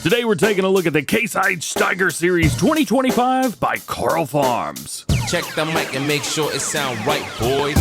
Today we're taking a look at the Case-IH Steiger Series 2025 by KarlFarms. Check the mic and make sure it sound right, boys.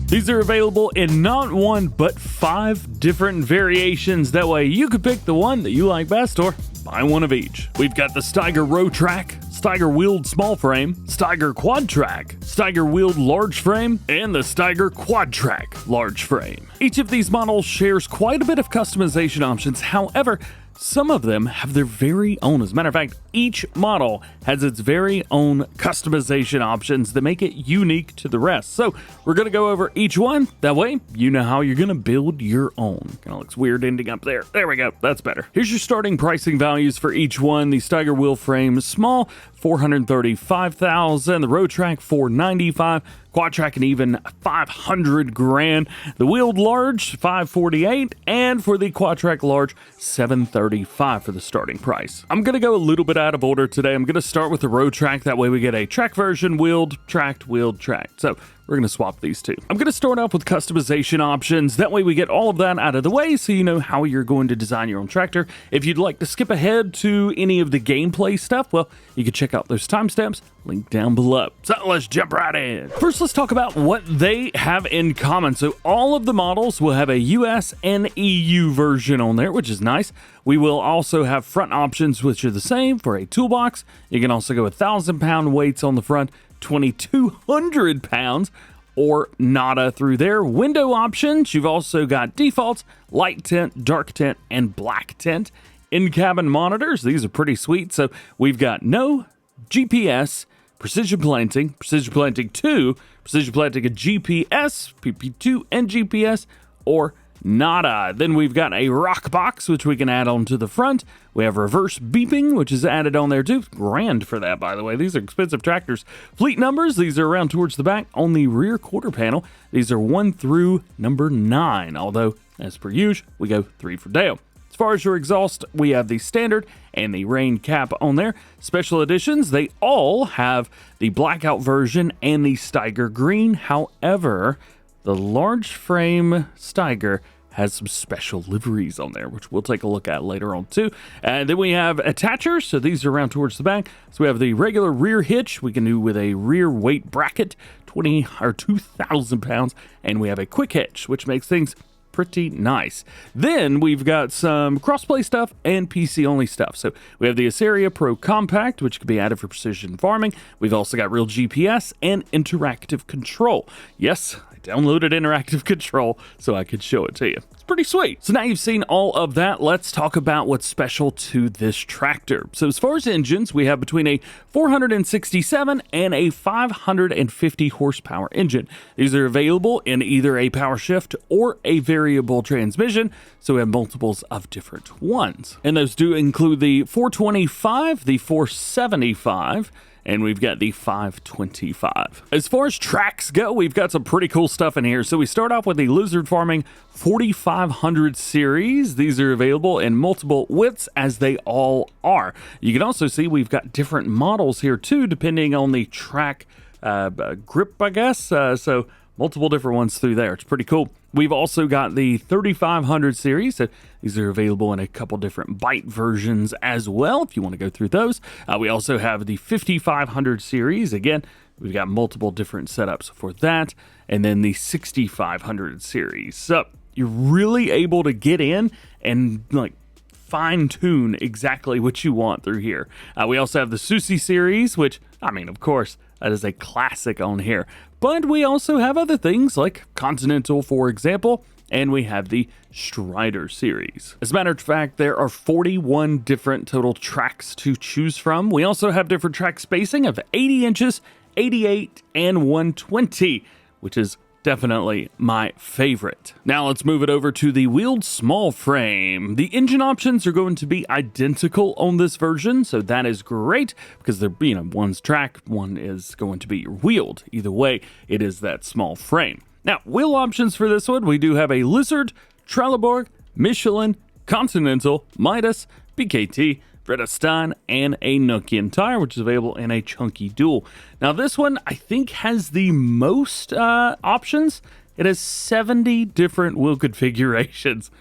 These are available in not one, but 5 different variations. That way you could pick the one that you like best or buy one of each. We've got the Steiger Rowtrac, Steiger Wheeled Small Frame, Steiger Quadtrac, Steiger Wheeled Large Frame, and the Steiger Quadtrac Large Frame. Each of these models shares quite a bit of customization options. However, some of them have their very own. As a matter of fact, each model has its very own customization options that make it unique to the rest. So we're going to go over each one. That way, you know how you're going to build your own. Kind of looks weird ending up there. There we go. That's better. Here's your starting pricing values for each one. The Steiger Wheel Frame Small, $435,000. The Rowtrac, $495,000. Quadtrac and even $500,000. The Wheeled Large, $548,000, and for the Quadtrac Large, $735,000 for the starting price. I'm gonna go a little bit out of order today. I'm gonna start with the Rowtrac. That way we get a track version, wheeled, tracked, wheeled, tracked. So we're going to swap these two. I'm going to start off with customization options. That way we get all of that out of the way so you know how you're going to design your own tractor. If you'd like to skip ahead to any of the gameplay stuff, well, you can check out those timestamps linked down below. So let's jump right in. First, let's talk about what they have in common. So all of the models will have a US and EU version on there, which is nice. We will also have front options, which are the same for a toolbox. You can also go 1,000-pound weights on the front, 2,200 pounds or nada through there. Window options, you've also got defaults, light tint, dark tint, and black tint. In-cabin monitors, these are pretty sweet. So we've got no GPS, precision planting 2, precision planting a GPS, PP2 and GPS, or nada. Then we've got a rock box, which we can add on to the front. We have reverse beeping, which is added on there too. Grand for that, by the way. These are expensive tractors. Fleet numbers, these are around towards the back on the rear quarter panel. These are 1 through number 9, although as per usual, we go 3 for Dale. As far as your exhaust, we have the standard and the rain cap on there. Special editions, they all have the blackout version and the Steiger green. However, the large frame Steiger has some special liveries on there, which we'll take a look at later on too. And then we have attachers, so these are around towards the back. So we have the regular rear hitch we can do with a rear weight bracket, 2,000 pounds, and we have a quick hitch, which makes things pretty nice. Then we've got some crossplay stuff and PC only stuff. So we have the Asaria Pro Compact, which can be added for precision farming. We've also got real GPS and interactive control. Yes, I downloaded interactive control so I could show it to you. It's pretty sweet. So now you've seen all of that, let's talk about what's special to this tractor. So as far as engines, we have between a 467 and a 550 horsepower engine. These are available in either a power shift or a variable transmission, so we have multiples of different ones. And those do include the 425, the 475, and we've got the 525. As far as tracks go, we've got some pretty cool stuff in here. So we start off with the Lizard Farming 4500 series. These are available in multiple widths, as they all are. You can also see we've got different models here too, depending on the track grip, I guess. So multiple different ones through there. It's pretty cool. We've also got the 3500 series. So these are available in a couple different bite versions as well, if you want to go through those. We also have the 5500 series. Again, we've got multiple different setups for that. And then the 6500 series. So you're really able to get in and like fine tune exactly what you want through here. We also have the Susi series, which, I mean, of course, that is a classic on here. But we also have other things like Continental, for example, and we have the Strider series. As a matter of fact, there are 41 different total tracks to choose from. We also have different track spacing of 80 inches, 88, and 120, which is definitely my favorite. Now let's move it over to the wheeled small frame. The engine options are going to be identical on this version, so that is great because they're, one's track, one is going to be wheeled. Either way, it is that small frame. Now, wheel options for this one, we do have a Lizard, Trelleborg, Michelin, Continental, Midas, BKT, Bredestein, and a Nokian tire, which is available in a chunky dual. Now, this one, I think, has the most options. It has 70 different wheel configurations.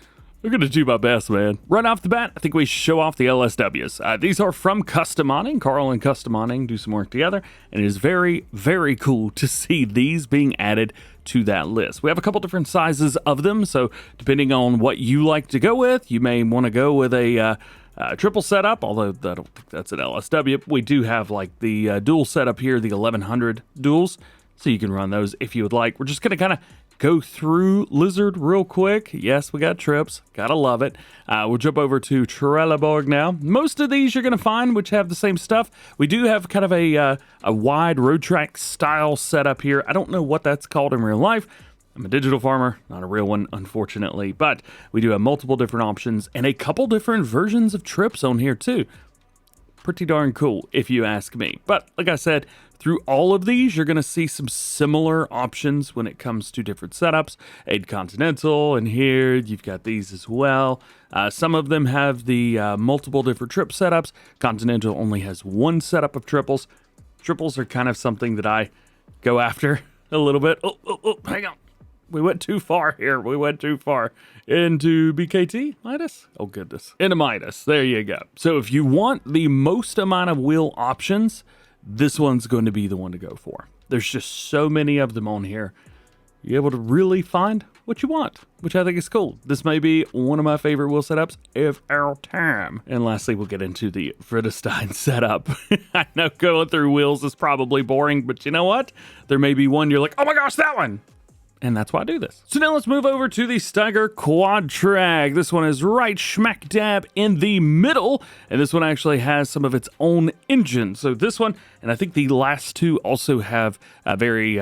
I'm going to do my best, man. Right off the bat, I think we should show off the LSWs. These are from Custom Modding. Carl and Custom Modding do some work together, and it is very, very cool to see these being added to that list. We have a couple different sizes of them, so depending on what you like to go with, you may want to go with a triple setup, although I don't think that's an LSW. We do have like the dual setup here, the 1100 duals, so you can run those if you would like. We're just going to kind of go through Lizard real quick. Yes, we got trips. Gotta love it. We'll jump over to Trelleborg now. Most of these you're going to find which have the same stuff. We do have kind of a wide Rowtrac style setup here. I don't know what that's called in real life. I'm a digital farmer, not a real one, unfortunately. But we do have multiple different options and a couple different versions of trips on here too. Pretty darn cool, if you ask me. But like I said, through all of these, you're going to see some similar options when it comes to different setups. A Continental, and here you've got these as well. Some of them have the multiple different trip setups. Continental only has one setup of triples. Triples are kind of something that I go after a little bit. Oh, hang on. We went too far here. We went too far into BKT Midas. Oh, goodness. Into Midas. There you go. So if you want the most amount of wheel options, this one's going to be the one to go for. There's just so many of them on here. You're able to really find what you want, which I think is cool. This may be one of my favorite wheel setups of our time. And lastly, we'll get into the Friedestein setup. I know going through wheels is probably boring, but you know what? There may be one you're like, oh my gosh, that one. And that's why I do this. So now let's move over to the Steiger Quadtrac. This one is right smack dab in the middle. And this one actually has some of its own engine. So this one, and I think the last two also have a very,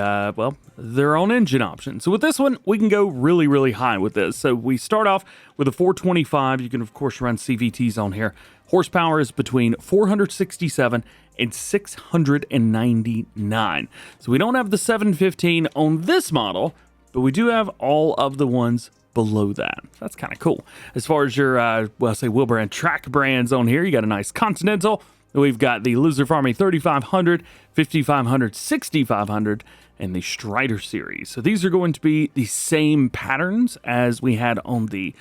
their own engine option. So with this one, we can go really, really high with this. So we start off with a 425. You can, of course, run CVTs on here. Horsepower is between 467 and 699. So we don't have the 715 on this model, but we do have all of the ones below that. That's kind of coll. As far as your, wheel brand track brands on here, you got a nice Continental. We've got the Lizard Farming 3500, 5500, 6500, and the Strider series. So these are going to be the same patterns as we had on the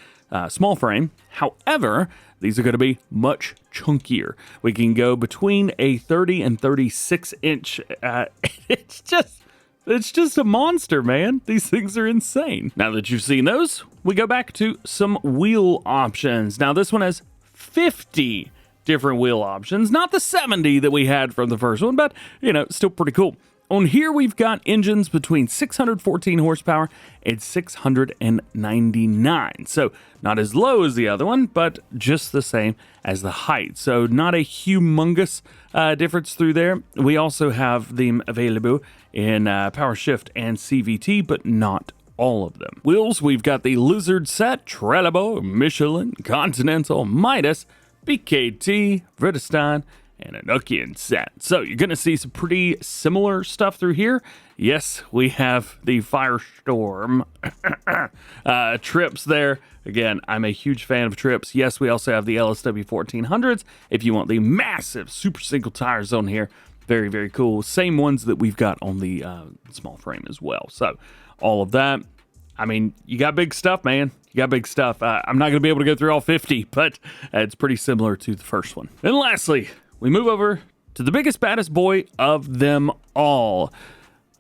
small frame. However, these are going to be much chunkier. We can go between a 30 and 36 inch. It's just a monster, man. These things are insane. Now that you've seen those, we go back to some wheel options. Now this one has 50 different wheel options, not the 70 that we had from the first one, but still pretty cool. On here, we've got engines between 614 horsepower and 699. So not as low as the other one, but just the same as the height. So not a humongous difference through there. We also have them available in power shift and CVT, but not all of them. Wheels, we've got the Lizard set, Trelleborg, Michelin, Continental, Midas, BKT, Friedestein, and a Nokian set. So you're going to see some pretty similar stuff through here. Yes, we have the Firestorm trips there. Again, I'm a huge fan of trips. Yes, we also have the LSW 1400s. If you want the massive super single tires on here, very, very cool. Same ones that we've got on the small frame as well. So all of that. I mean, you got big stuff, man. You got big stuff. I'm not going to be able to go through all 50, but it's pretty similar to the first one. And lastly, we move over to the biggest, baddest boy of them all,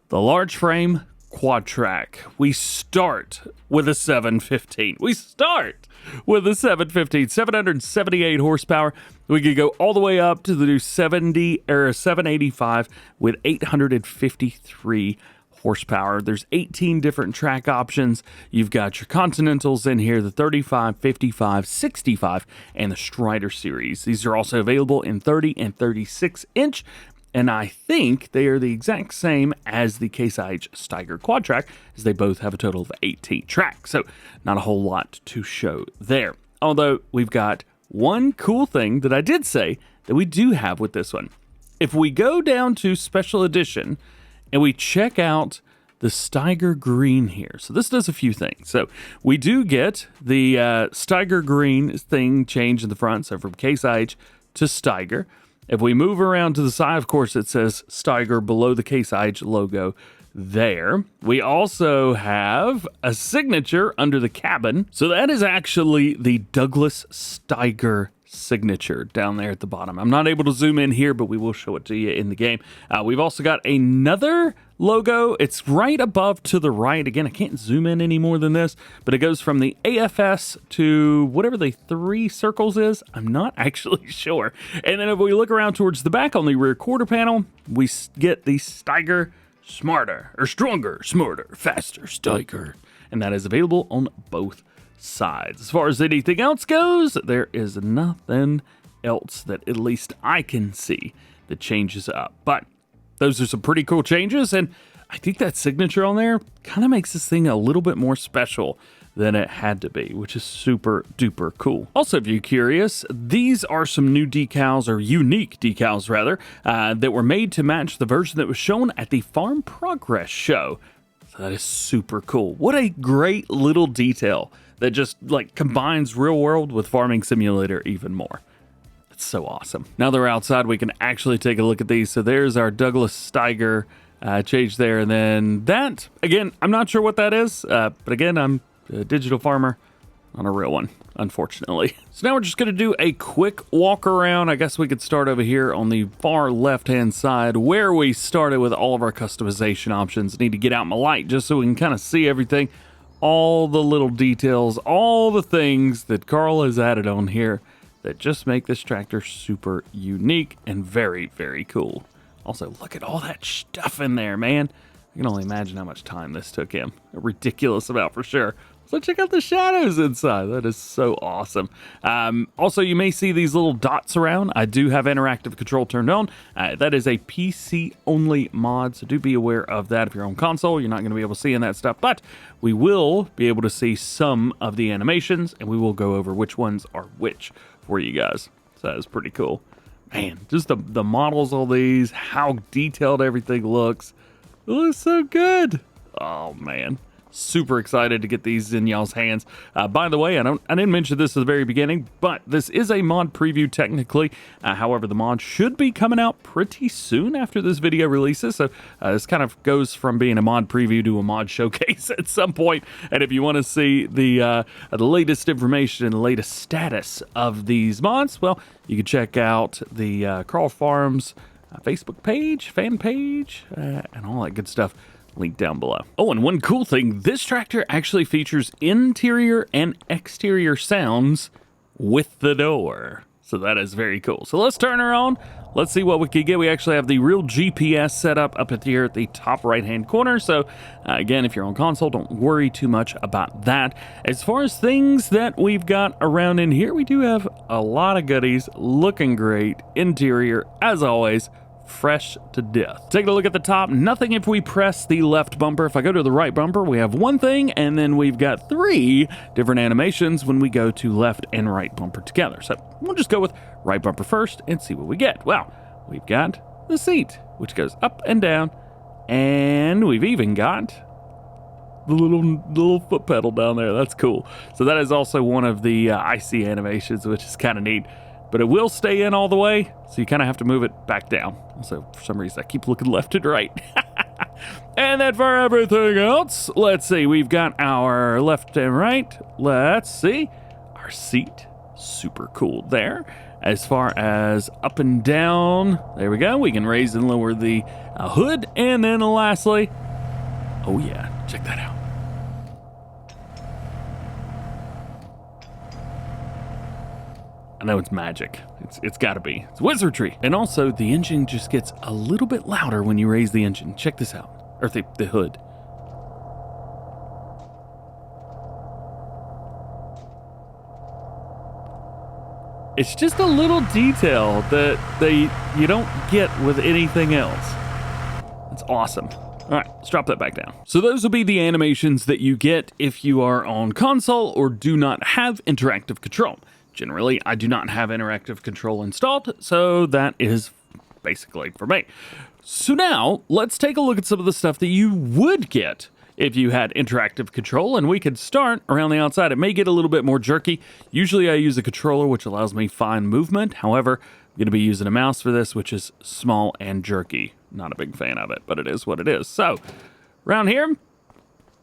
the large frame Quadtrac. We start with a 715. 778 horsepower. We could go all the way up to the new 785 with 853 horsepower. There's 18 different track options. You've got your Continentals in here, the 35, 55, 65, and the Strider series. These are also available in 30 and 36 inch, and I think they are the exact same as the Case IH Steiger Quadtrac, as they both have a total of 18 tracks. So not a whole lot to show there. Although we've got one cool thing that I did say that we do have with this one. If we go down to Special Edition, and we check out the Steiger Green here. So this does a few things. So we do get the Steiger Green thing changed in the front. So from Case IH to Steiger. If we move around to the side, of course, it says Steiger below the Case IH logo there. We also have a signature under the cabin. So that is actually the Douglas Steiger signature down there at the bottom. I'm not able to zoom in here, but we will show it to you in the game. We've also got another logo. It's right above to the right. Again, I can't zoom in any more than this, but it goes from the AFS to whatever the 3 circles is. I'm not actually sure. And then if we look around towards the back on the rear quarter panel, we get the Steiger Smarter, or Stronger, Smarter, Faster Steiger. And that is available on both sides. As far as anything else goes, there is nothing else that at least I can see that changes up. But those are some pretty cool changes, and I think that signature on there kind of makes this thing a little bit more special than it had to be, which is super duper cool. Also, if you're curious, these are some new decals, or unique decals rather, that were made to match the version that was shown at the Farm Progress show. So that is super cool. What a great little detail that just like combines real world with Farming Simulator even more. It's so awesome. Now that we're outside, we can actually take a look at these. So there's our Douglas Steiger change there. And then that, again, I'm not sure what that is. But again, I'm a digital farmer, not a real one, unfortunately. So now we're just going to do a quick walk around. I guess we could start over here on the far left-hand side where we started with all of our customization options. I need to get out my light just so we can kind of see everything. All the little details, all the things that Karl has added on here that just make this tractor super unique and very, very cool. Also, look at all that stuff in there, man. I can only imagine how much time this took him. A ridiculous amount for sure. So check out the shadows inside. That is so awesome. Also, you may see these little dots around. I do have interactive control turned on. That is a PC-only mod, so do be aware of that. If you're on console, you're not going to be able to see in that stuff, but we will be able to see some of the animations, and we will go over which ones are which for you guys. So that is pretty cool. Man, just the models on these, how detailed everything looks. It looks so good. Oh, man. Super excited to get these in y'all's hands. By the way, I didn't mention this at the very beginning, but this is a mod preview technically. However, the mod should be coming out pretty soon after this video releases. So this kind of goes from being a mod preview to a mod showcase at some point. And if you want to see the latest information and the latest status of these mods, well, you can check out the KarlFarms Facebook page, fan page, and all that good stuff. Link down below. Oh, and one cool thing, this tractor actually features interior and exterior sounds with the door. So that is very cool. So let's turn her on. Let's see what we can get. We actually have the real GPS set up here at the top right-hand corner. So again, if you're on console, don't worry too much about that. As far as things that we've got around in here, we do have a lot of goodies, looking great. Interior, as always, fresh to death. Take a look at the top. Nothing if we press the left bumper. If I go to the right bumper, we have one thing, and then we've got 3 different animations when we go to left and right bumper together. So we'll just go with right bumper first and see what we get. Well, we've got the seat, which goes up and down, and we've even got the little foot pedal down there. That's cool. So that is also one of the IC animations, which is kind of neat. But it will stay in all the way, so you kind of have to move it back down. So for some reason, I keep looking left and right. And then for everything else, let's see. We've got our left and right. Let's see. Our seat, super cool there. As far as up and down, there we go. We can raise and lower the hood. And then lastly, oh yeah, check that out. I know it's magic. It's got to be. It's wizardry. And also, the engine just gets a little bit louder when you raise the engine. Check this out. Or the hood. It's just a little detail that you don't get with anything else. It's awesome. All right, let's drop that back down. So those will be the animations that you get if you are on console or do not have interactive control. Generally, I do not have interactive control installed, so that is basically for me. So now, let's take a look at some of the stuff that you would get if you had interactive control, and we could start around the outside. It may get a little bit more jerky. Usually I use a controller, which allows me fine movement. However, I'm going to be using a mouse for this, which is small and jerky. Not a big fan of it, but it is what it is. So, Around here,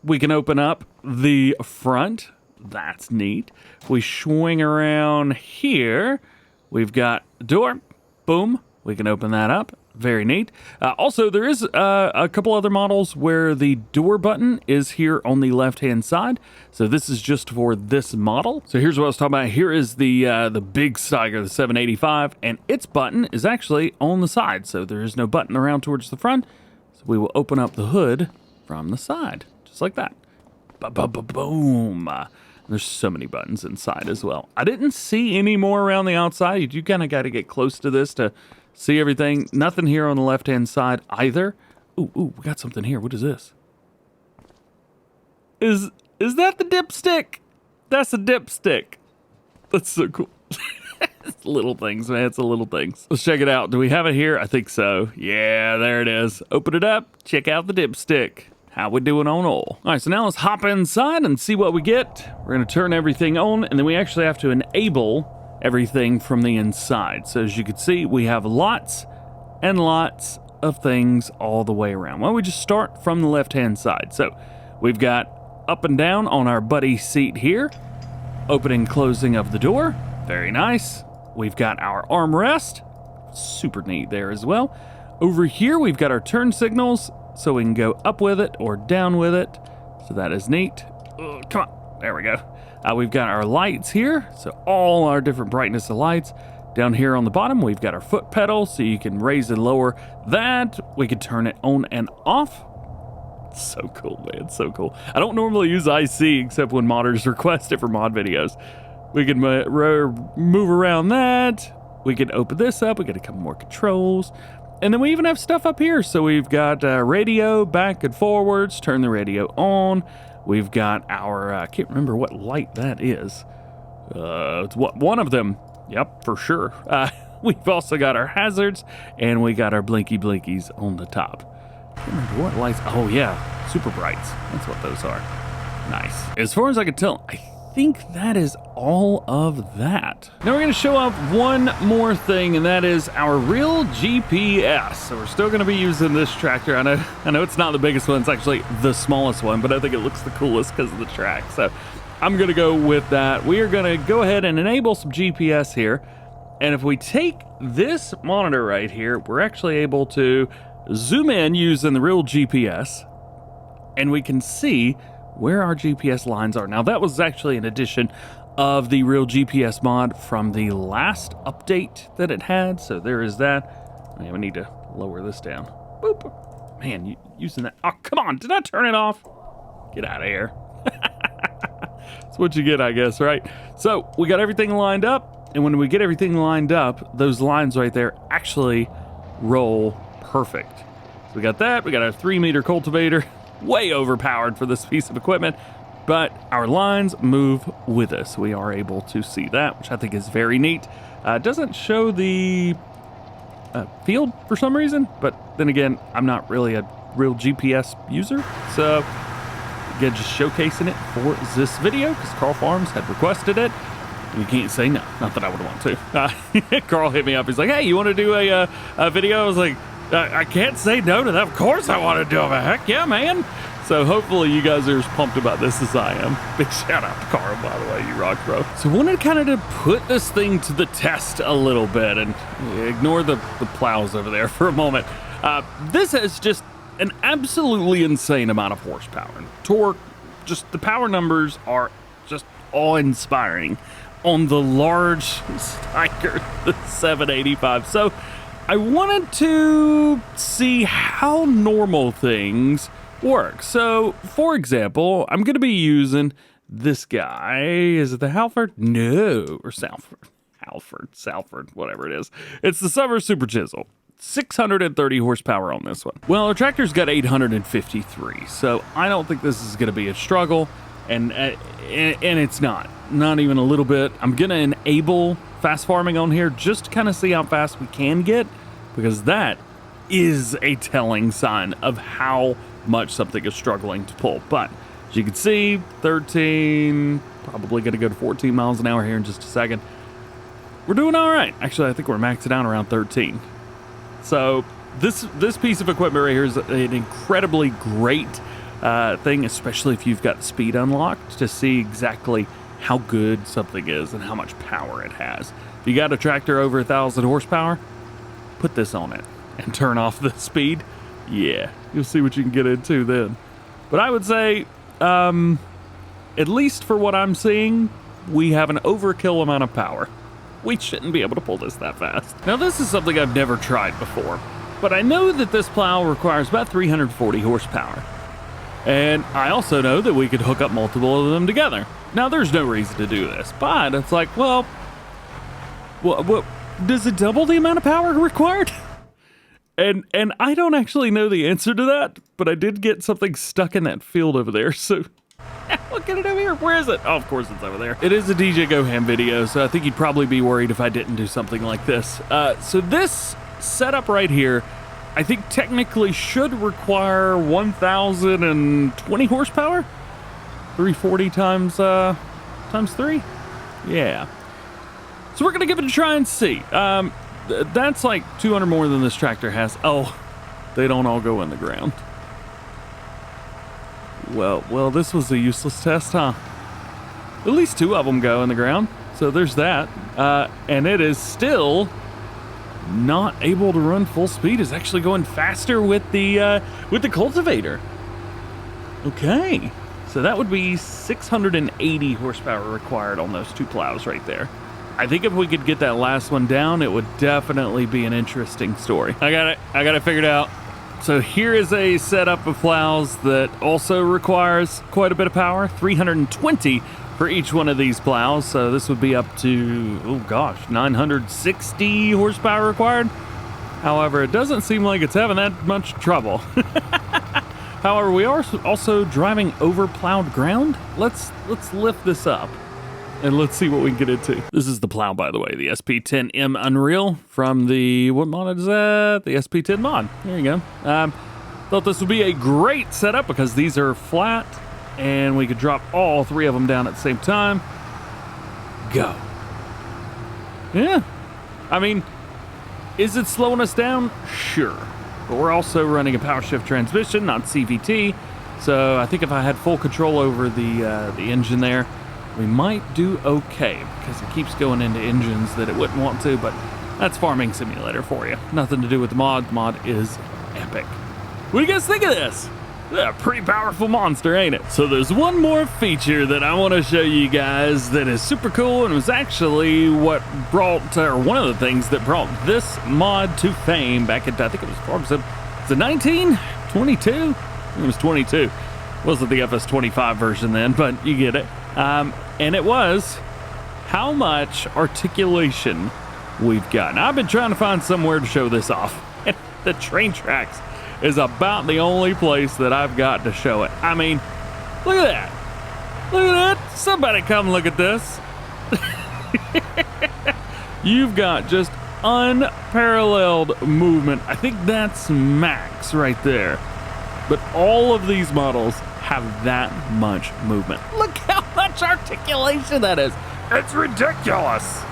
we can open up the front. That's neat. We swing around here. We've got a door. Boom. We can open that up. Very neat. Also, there is a couple other models where the door button is here on the left-hand side. So this is just for this model. So here's what I was talking about. Here is the big Steiger, the 785, and its button is actually on the side. So there is no button around towards the front. So we will open up the hood from the side, just like that. Boom. There's so many buttons inside as well. I didn't see any more around the outside. You kind of got to get close to this to see everything. Nothing here on the left-hand side either. Ooh, we got something here. What is this? Is that the dipstick? That's a dipstick. That's so cool. It's little things, man. It's the little things. Let's check it out. Do we have it here? I think so. Yeah, there it is. Open it up. Check out the dipstick. How we doing on oil? All right, so now let's hop inside and see what we get. We're gonna turn everything on, and then we actually have to enable everything from the inside. So as you can see, we have lots and lots of things all the way around. Why don't we just start from the left-hand side? So we've got up and down on our buddy seat here, opening and closing of the door. Very nice. We've got our armrest, super neat there as well. Over here, we've got our turn signals, so we can go up with it or down with it. So that is neat. Come on, there we go. We've got our lights here, so all our different brightness of lights. Down here on the bottom, we've got our foot pedal, so you can raise and lower that. We can turn it on and off. So cool, man, so cool. I don't normally use IC except when modders request it for mod videos. We can move around that. We can open this up. We got a couple more controls. And then we even have stuff up here. So we've got radio back and forwards, turn the radio on. We've got our, I can't remember what light that is. It's one of them. Yep, for sure. We've also got our hazards, and we got our blinky blinkies on the top. I can't remember what lights. Oh yeah, super brights. That's what those are. Nice. As far as I can tell, I think that is all of that. Now we're going to show off one more thing, and that is our real GPS. So we're still going to be using this tractor. I know it's not the biggest one. It's actually the smallest one, but I think it looks the coolest because of the track. So I'm going to go with that. We are going to go ahead and enable some GPS here. And if we take this monitor right here, we're actually able to zoom in using the real GPS, and we can see where our GPS lines are. Now that was actually an addition of the real GPS mod from the last update that it had. So there is that. We need to lower this down. Boop. Man, using that. Oh, come on. Did I turn it off? Get out of here. That's what you get, I guess, right? So we got everything lined up. And when we get everything lined up, those lines right there actually roll perfect. So we got that. We got our 3-meter cultivator. Way overpowered for this piece of equipment, but our lines move with us. We are able to see that, which I think is very neat. It doesn't show the field for some reason, but then again, I'm not really a real GPS user, so again, just showcasing it for this video because KarlFarms had requested it. You can't say no, not that I would want to. Carl hit me up. He's like, "Hey, you want to do a video?" I was like, I can't say no to that. Of course I want to do it. Heck yeah, man. So hopefully you guys are as pumped about this as I am. Big shout out to Carl, by the way. You rock, bro. So I wanted kind of to put this thing to the test a little bit and ignore the plows over there for a moment. This has just an absolutely insane amount of horsepower and torque. Just the power numbers are just awe-inspiring on the large Steiger, the 785. So I wanted to see how normal things work. So, for example, I'm going to be using this guy. Is it the Halford? No, or Salford. Salford, whatever it is. It's the Summer Super Chisel. 630 horsepower on this one. Well, our tractor's got 853, so I don't think this is going to be a struggle, and it's not even a little bit. I'm going to enable fast farming on here just to kind of see how fast we can get, because that is a telling sign of how much something is struggling to pull. But as you can see, 13, probably going to go to 14 miles an hour here in just a second. We're doing all right. Actually, I think we're maxing out around 13. So this piece of equipment right here is an incredibly great thing, especially if you've got speed unlocked, to see exactly how good something is and how much power it has. If you got a tractor over 1,000 horsepower, put this on it and turn off the speed. Yeah, you'll see what you can get into then. But I would say, at least for what I'm seeing, we have an overkill amount of power. We shouldn't be able to pull this that fast. Now, this is something I've never tried before, but I know that this plow requires about 340 horsepower. And I also know that we could hook up multiple of them together. Now, there's no reason to do this, but it's like, well, what does it double the amount of power required? And I don't actually know the answer to that, but I did get something stuck in that field over there, so look at it over here. Where is it? Oh, of course it's over there. It is a DjGoHam video, so I think you'd probably be worried if I didn't do something like this. So this setup right here, I think technically should require 1,020 horsepower. 340 times 3. Yeah. So we're gonna give it a try and see. That's like 200 more than this tractor has. Oh, they don't all go in the ground. Well, this was a useless test, huh? At least 2 of them go in the ground, so there's that. And it is still not able to run full speed. It's actually going faster with the cultivator. Okay, so that would be 680 horsepower required on those 2 plows right there. I think if we could get that last one down, it would definitely be an interesting story. I got it figured out. So here is a setup of plows that also requires quite a bit of power, 320 for each one of these plows. So this would be up to, oh gosh, 960 horsepower required. However, it doesn't seem like it's having that much trouble. However, we are also driving over plowed ground. Let's lift this up and let's see what we can get into. This is the plow, by the way, the SP10M Unreal from the, what mod is that? The SP10 mod. There you go. Thought this would be a great setup because these are flat and we could drop all 3 of them down at the same time. Go. Yeah. I mean, is it slowing us down? Sure. But we're also running a power shift transmission, not CVT. So I think if I had full control over the engine there, we might do okay because it keeps going into engines that it wouldn't want to, but that's farming simulator for you. Nothing to do with the mod. The mod is epic. What do you guys think of this? A pretty powerful monster, ain't it? So there's one more feature that I want to show you guys that is super cool and was actually what brought, or one of the things that brought this mod to fame back in, I think it was Farm Sim. Was it 19? 22? I think it was 22. Wasn't the FS25 version then, but you get it. And it was how much articulation we've got. Now, I've been trying to find somewhere to show this off. And the train tracks is about the only place that I've got to show it. I mean, look at that. Look at that. Somebody come look at this. You've got just unparalleled movement. I think that's max right there. But all of these models have that much movement. Look how much articulation that is. It's ridiculous.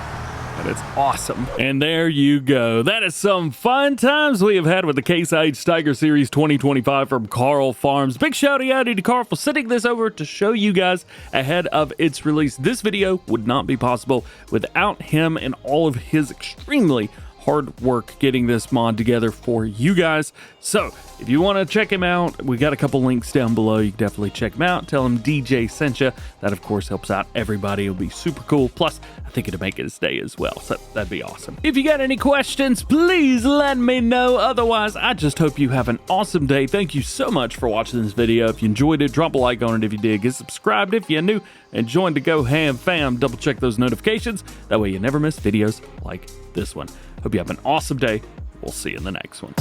And it's awesome. And there you go. That is some fun times we have had with the Case IH Steiger Series 2025 from KarlFarms. Big shout out to Karl for sending this over to show you guys ahead of its release. This video would not be possible without him and all of his extremely hard work getting this mod together for you guys. So if you want to check him out, we got a couple links down below. You can definitely check him out. Tell him DJ sent you. That of course helps out everybody. It'll be super cool. Plus I think it'll make his day as well, so that'd be awesome. If you got any questions, please let me know. Otherwise, I just hope you have an awesome day. Thank you so much for watching this video. If you enjoyed it, drop a like on it if you did. Get subscribed if you're new, and join the DjGoHam fam. Double check those notifications. That way you never miss videos like this one. Hope you have an awesome day. We'll see you in the next one.